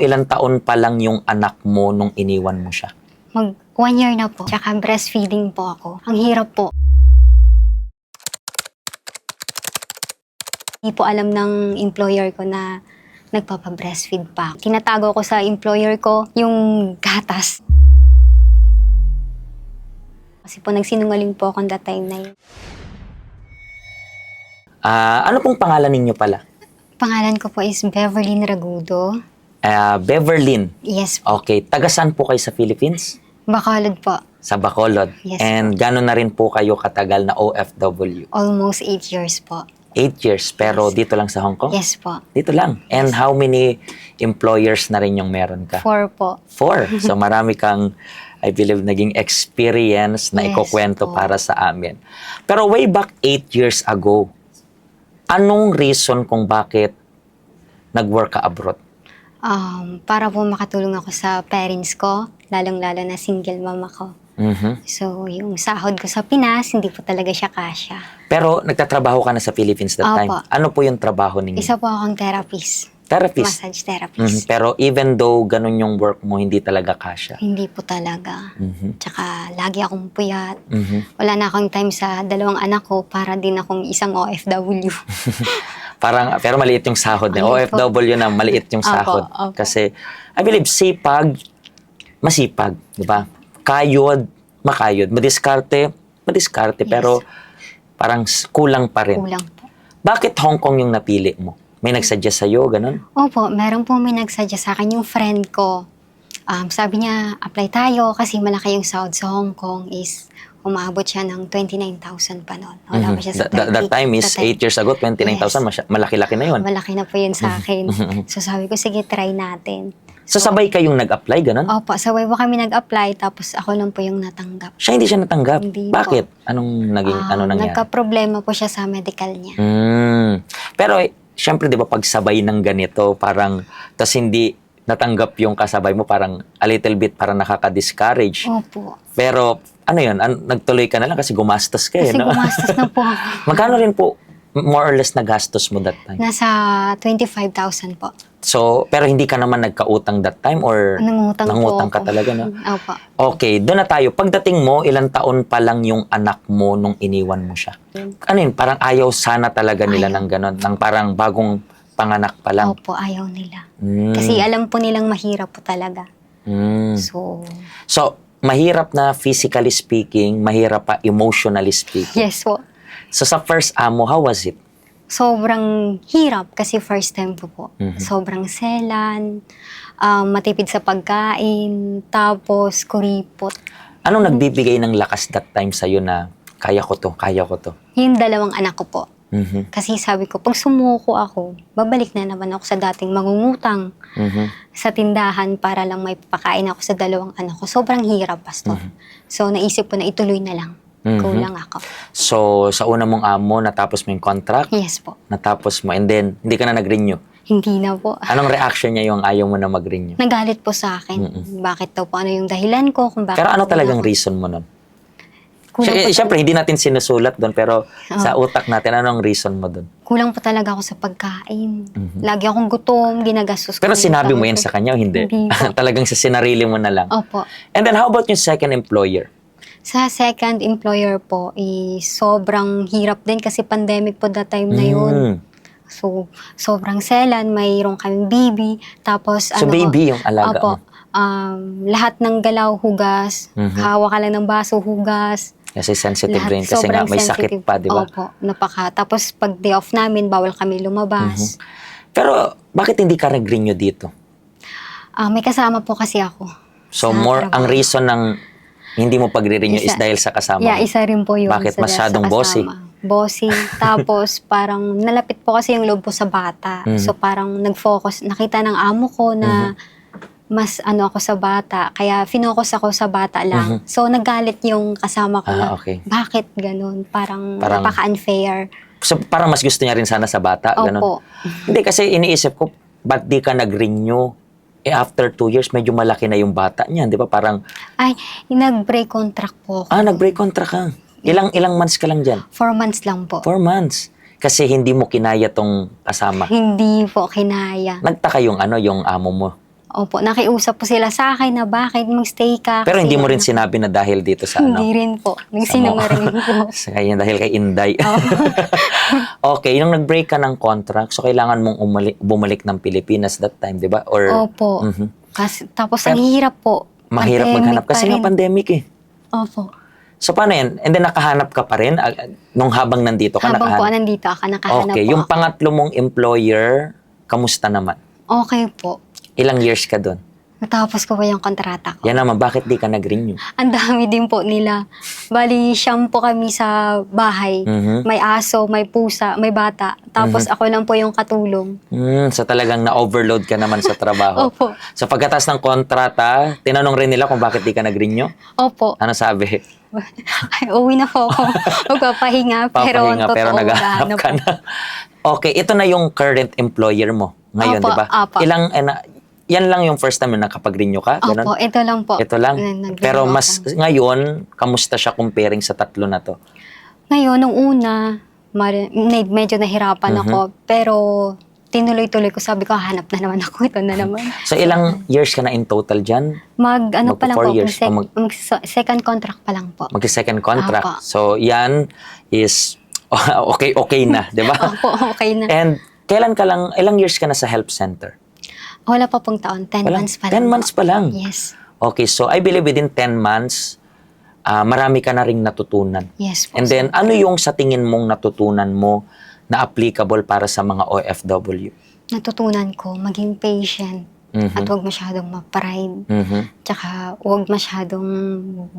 Ilang taon pa lang yung anak mo nung iniwan mo siya? Mag 1 year na po. Tsaka breastfeeding po ako. Ang hirap po. Hindi po alam ng employer ko na nagpapa-breastfeed pa. Tinatago ko sa employer ko yung gatas. Kasi po nagsinungaling po ako that time na yun. Ano pong pangalan ninyo pala? Pangalan ko po is Beverlyn Ragudo. Beverlyn. Yes po. Okay. Taga saan po kayo sa Philippines? Bacolod po. Sa Bacolod. Yes, And gano'n na rin po kayo katagal na OFW? Almost 8 years po. 8 years. Pero dito lang sa Hong Kong? Yes po. Dito lang. And how many employers na rin yung meron ka? 4 po. 4. So marami kang, I believe, naging experience na Yes ikukwento po. para sa amin. Pero way back 8 years ago, anong reason kung bakit nag-work ka abroad? Para po makatulong ako sa parents ko, lalong-lalo na single mama ko. Mhm. So, yung sahod ko sa Pinas, hindi po talaga siya kasya. Pero nagtatrabaho ka na sa Philippines that time. Opo. Ano po yung trabaho ninyo? Isa po akong therapist. Therapist. Massage Mhm. therapist. Pero even though ganun yung work mo, hindi talaga kasya. Hindi po talaga. Mhm. Tsaka, lagi akong puyat. Mhm. Wala na akong time sa 2 anak ko para din akong isang OFW. Pero maliit yung sahod. Maliit po. OFW na maliit yung Opo, sahod. opo. Kasi, I believe, masipag, di ba? Kayod, makayod. Madiskarte, Yes. pero parang kulang pa rin. Kulang po. Bakit Hong Kong yung napili mo? May nagsuggest sa'yo, ganun? Opo, meron po may nagsuggest sa akin yung friend ko. Sabi niya, apply tayo kasi malaki yung sahod sa Hong Kong is umabot siya ng 29,000 pa noon. Wala pa siya sa 30. That time is 8 years ago, 29,000, malaki-laki na yun. Malaki na po yun sa akin. So sabi ko, sige, try natin. So sabay kayong nag-apply, ganun? Opo, sabay po kami nag-apply tapos ako lang po yung natanggap. Siya hindi siya natanggap. Hindi po. Bakit? Ano nangyari? Nagka-problema po siya sa medical niya. Pero, syempre, di ba, pag sabay ng ganito, parang, tas hindi natanggap yung kasabay mo, parang a little bit, parang nakaka-discourage. Opo. Pero, ano yun, nagtuloy ka na lang kasi gumastos ka eh, Kasi no? gumastos na po ako. Magkano rin po, more or less, na gastos mo that time? Nasa 25,000 po. So, pero hindi ka naman nagkautang that time or Nangutang ka po ako. talaga, no? Opo. Okay, doon na tayo. Pagdating mo, ilang taon pa lang yung anak mo nung iniwan mo siya? Ano yun? Parang ayaw sana talaga nila Ayaw. ng ganon. Ng parang bagong panganak pa lang. Opo, ayaw nila. Mm. Kasi alam po nilang mahirap po talaga. Mm. So, mahirap na physically speaking, mahirap pa emotionally speaking. yes po. So, sa first amo, how was it? Sobrang hirap kasi first time ko po. Mhm. Sobrang selan, matipid sa pagkain, tapos kuripot. Anong nagbibigay ng lakas that time sa'yo na kaya ko to, kaya ko to? Yung 2 anak ko po. Mhm. Kasi sabi ko, pag sumuko ako, babalik na naman ako sa dating mangungutang Mhm. sa tindahan para lang may pakain ako sa 2 anak ko. Sobrang hirap, Pastor. So, naisip ko na ituloy na lang. Mhm. Kulang ako. So, sa una mong amo, natapos mo yung contract, Yes po. natapos mo, and then, hindi ka na nag-renew. Hindi na po. Anong reaction niya yung ayaw mo na mag-renew? Nagalit po sa akin. Bakit daw po? Ano yung dahilan ko? Kung bakit Pero ano kulang talagang ako. reason mo nun? Kulang po Siyempre, hindi natin sinusulat doon, pero sa utak natin, anong reason mo doon? Kulang pa talaga ako sa pagkain. Lagi akong gutom, ginagastos ko. Pero yung sinabi mo utang yan ko. sa kanya o hindi? Hindi po. Talagang sa sinarili mo na lang. Opo. And then, how about yung second employer? Sa second employer po, sobrang hirap din kasi pandemic po that time na yun. Mm. So, sobrang selan, mayroon kaming baby. Tapos, So, baby yung alaga Opo. mo? Lahat ng galaw, hugas. Hawak ka lang ng baso, hugas. Kasi sensitive Lahat rin, kasi nga sobrang may sakit sensitive. pa, di ba? Opo, Tapos, pag day off namin, bawal kami lumabas. Pero, bakit hindi ka nag-renew dito? May kasama po kasi ako. So, sa more, ang trabaho. reason ng hindi mo pag-renew is dahil sa kasama Yeah, mo? isa rin po yun. Bakit? sa Masyadong kasama. bossy? Bossy. Tapos parang nalapit po kasi yung loob po sa bata. So parang nag-focus, nakita ng amo ko na mas ako sa bata. Kaya finocus ako sa bata lang. So nagalit yung kasama ko na, Okay. bakit ganun? Parang Parang- napaka-unfair. So, parang mas gusto niya rin sana sa bata? Ganun? Opo. Hindi, kasi iniisip ko, ba't di ka nag-renew? After 2 years, medyo malaki na yung bata niya. Di ba? Parang, Ay, nag-break contract po ako. nag-break contract ka. Ilang months ka lang dyan? 4 months lang po. 4 months. Kasi hindi mo kinaya tong kasama. Hindi po kinaya. Nagtaka yung amo mo. Opo, nakiusap po sila sa akin na bakit magstay ka. Pero kasi hindi mo rin ano, sinabi na dahil dito sa ano? Hindi rin po. Sa mo. Nagsinungaling po. Kaya dahil kay Inday. Okay, nung nag-break ka ng contract, so kailangan mong bumalik ng Pilipinas that time, di ba? Or, Opo. Mhm. Kasi, tapos ang hirap po. Mahirap Pandemic maghanap pa kasi rin. nga pandemic eh. Opo. So paano yan? And then nakahanap ka pa rin nung habang nandito ka? Habang po nakahanap? nandito ako, nakahanap Okay, po yung ako. pangatlo mong employer, kamusta naman? Okay po. Ilang years ka doon? Natapos ko po yung kontrata ko. Yan naman, bakit di ka nag-renew? Ang dami din po nila. Bali, siyam po kami sa bahay. Mhm. May aso, may pusa, may bata. Tapos ako lang po yung katulong. So talagang na-overload ka naman sa trabaho. Opo. So pagkatas ng kontrata, tinanong rin nila kung bakit di ka nag-renew? Opo. Ano sabi? Ay, uwi na po ako. Magpapahinga. Pero, Papahinga, totoo, pero naghahanap ano ka po. na. Okay, ito na yung current employer mo ngayon, Opo, di ba? opo. Yan lang yung first time na nakapag-renew ka? Ganun? Opo, ito lang po. Ito lang. Nag-renew Pero ako. mas ngayon, kamusta siya comparing sa tatlo na to? Ngayon, nung una, medyo nahirapan ako. Pero tinuloy-tuloy ko. Sabi ko, hanap na naman ako. Ito na naman. So ilang years ka na in total dyan? Ano pa lang Magpo 4 po, years o second contract pa lang po. Mag-second contract. Apo. So yan is okay na, di ba? Opo, okay na. And kailan ka lang, ilang years ka na sa help center? Wala pa pong taon, 10 Wala. months pa 10 lang. po. months pa lang? Yes. Okay, so I believe within 10 months, marami ka na ring natutunan. Yes po. And then, ano yung sa tingin mong natutunan mo na applicable para sa mga OFW? Natutunan ko, maging patient. Mhm. At huwag masyadong ma-pride. Mhm. Tsaka huwag masyadong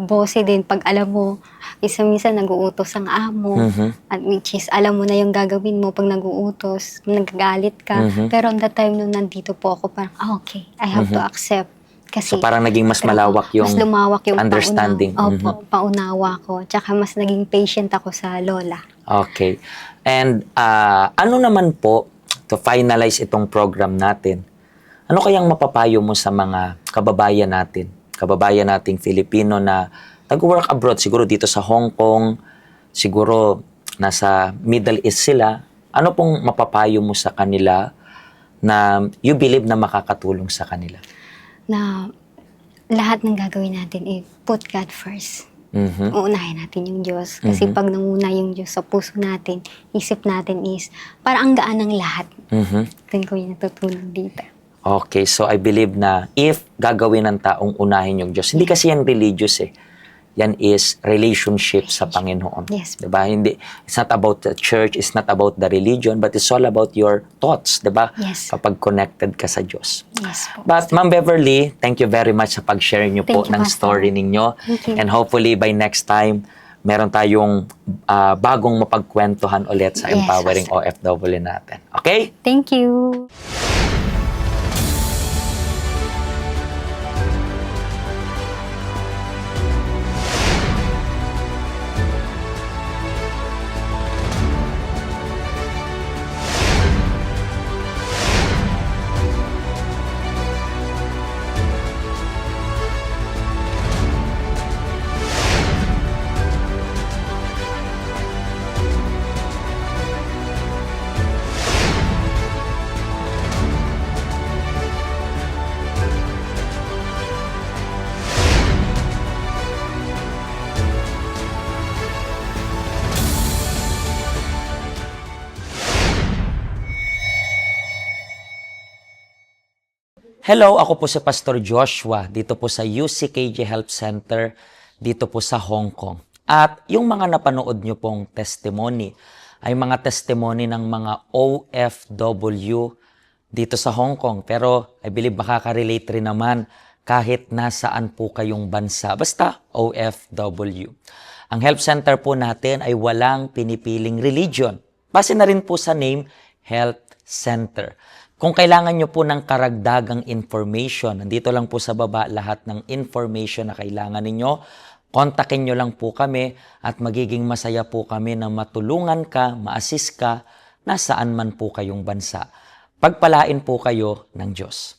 bossy din pag alam mo, minsan nag-uutos ang amo. Mhm. At which is, alam mo na yung gagawin mo pag nag-uutos, nagagalit ka. Mhm. Pero on the time nung nandito po ako, parang, okay, I have to accept. Kasi, So parang naging mas malawak yung mas lumawak yung understanding. Opo, paunawa ko. Tsaka mas naging patient ako sa lola. Okay. And ano naman po, to finalize itong program natin, ano kayang mapapayo mo sa mga kababayan nating Filipino na nag-work abroad, siguro dito sa Hong Kong, siguro nasa Middle East sila, ano pong mapapayo mo sa kanila na you believe na makakatulong sa kanila? Na lahat ng gagawin natin, put God first. Mhm. Uunahin natin yung Diyos. Kasi pag nanguna yung Diyos sa puso natin, isip natin is, parang ang gaan ng lahat. Mhm. Doon ko yung natutunan dito. Okay, so I believe na if gagawin ng taong unahin yung Diyos, hindi kasi yan religious eh. Yan is relationship sa Panginoon. Yes. Diba? Hindi, it's not about the church, it's not about the religion, but it's all about your thoughts, diba? Yes. Kapag connected ka sa Diyos. Yes po. But Ma'am Beverly, thank you very much sa pag-share niyo po Thank you, ng Pastor. story ninyo. Thank you. And hopefully by next time, meron tayong bagong mapagkwentuhan ulit sa Yes, Empowering Pastor. OFW natin. Okay? Thank you. Hello, ako po si Pastor Joshua dito po sa UCKJ Help Center dito po sa Hong Kong. At yung mga napanood nyo pong testimony ay mga testimony ng mga OFW dito sa Hong Kong. Pero I believe makaka-relate rin naman kahit nasaan po kayong bansa. Basta OFW. Ang Help Center po natin ay walang pinipiling religion. Base na rin po sa name, Health Center. Kung kailangan nyo po ng karagdagang information, nandito lang po sa baba lahat ng information na kailangan ninyo. Kontakin nyo lang po kami at magiging masaya po kami na matulungan ka, ma-assist ka, nasaan man po kayong bansa. Pagpalain po kayo ng Diyos.